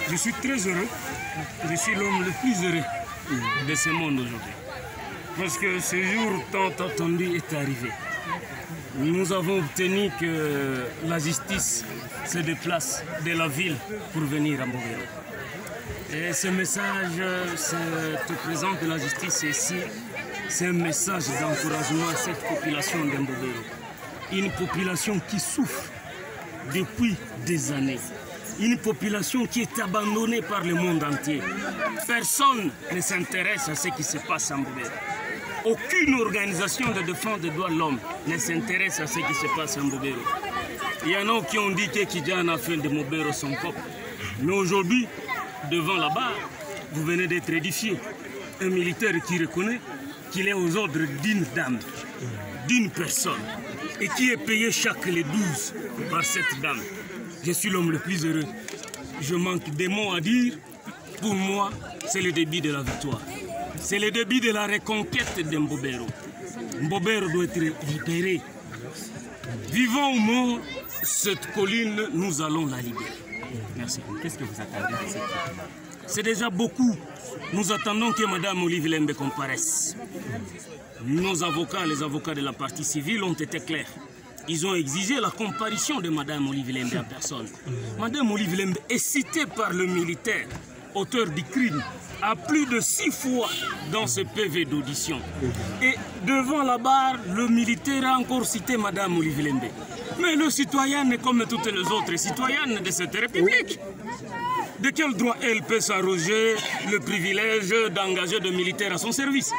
Je suis très heureux. Je suis l'homme le plus heureux de ce monde aujourd'hui. Parce que ce jour tant attendu est arrivé. Nous avons obtenu que la justice se déplace de la ville pour venir à Mbobero. Et ce message te présente de la justice ici. C'est un message d'encouragement à cette population de Mbobero. Une population qui souffre depuis des années. Une population qui est abandonnée par le monde entier. Personne ne s'intéresse à ce qui se passe à Mbobero. Aucune organisation de défense des droits de l'homme ne s'intéresse à ce qui se passe à Mbobero. Il y en a qui ont dit que Kidjan a fait de Mbobero son peuple. Mais aujourd'hui, devant la barre, vous venez d'être édifié. Un militaire qui reconnaît qu'il est aux ordres d'une dame, d'une personne, et qui est payé chaque les 12 par cette dame. Je suis l'homme le plus heureux. Je manque des mots à dire. Pour moi, c'est le début de la victoire. C'est le début de la reconquête de Mbobero. Mbobero doit être libéré. Vivant ou mort, cette colline, nous allons la libérer. Merci. Qu'est-ce que vous attendez de cette colline? C'est déjà beaucoup. Nous attendons que Mme Olive Lembe comparaisse. Nos avocats, les avocats de la partie civile, ont été clairs. Ils ont exigé la comparution de Mme Olive Lembe en personne. Mme Olive Lembe est citée par le militaire, auteur du crime, à plus de 6 fois dans ce PV d'audition. Et devant la barre, le militaire a encore cité Mme Olive Lembe. Mais le citoyen est comme toutes les autres citoyennes de cette République. De quel droit elle peut s'arroger le privilège d'engager des militaires à son service?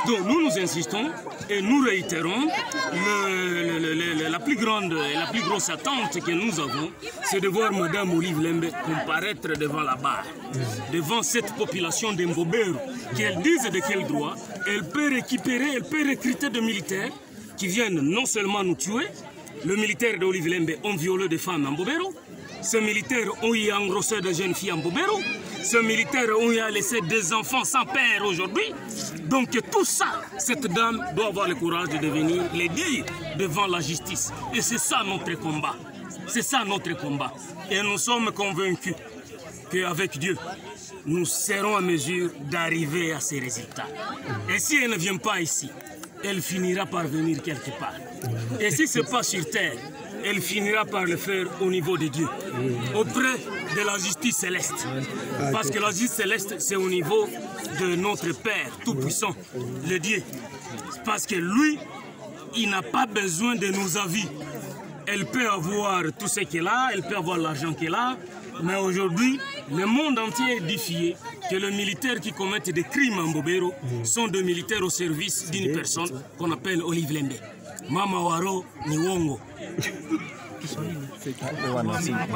Donc nous insistons et nous réitérons la plus grande et la plus grosse attente que nous avons, c'est de voir Mme Olive Lembe comparaître devant la barre, devant cette population de Mbobero, qu'elle dise de quel droit elle peut récupérer, elle peut recruter des militaires qui viennent non seulement nous tuer. Le militaire de Olive Lembe ont violé des femmes en Mbobero. Ces militaires ont eu engrossé de jeunes filles en Mbobero. Ces militaires ont eu laissé des enfants sans père aujourd'hui. Donc tout ça, cette dame doit avoir le courage de venir les dire devant la justice. Et c'est ça notre combat. C'est ça notre combat. Et nous sommes convaincus qu'avec Dieu, nous serons en mesure d'arriver à ces résultats. Et si elle ne vient pas ici, elle finira par venir quelque part. Et si ce n'est pas sur terre, elle finira par le faire au niveau de Dieu, auprès de la justice céleste. Parce que la justice céleste, c'est au niveau de notre Père Tout-Puissant, le Dieu. Parce que lui, il n'a pas besoin de nos avis. Elle peut avoir tout ce qu'elle a, elle peut avoir l'argent qu'elle a, mais aujourd'hui, le monde entier est édifié que les militaires qui commettent des crimes en Mbobero sont des militaires au service d'une personne qu'on appelle Olive Lembe. Mama Waro ni uongo.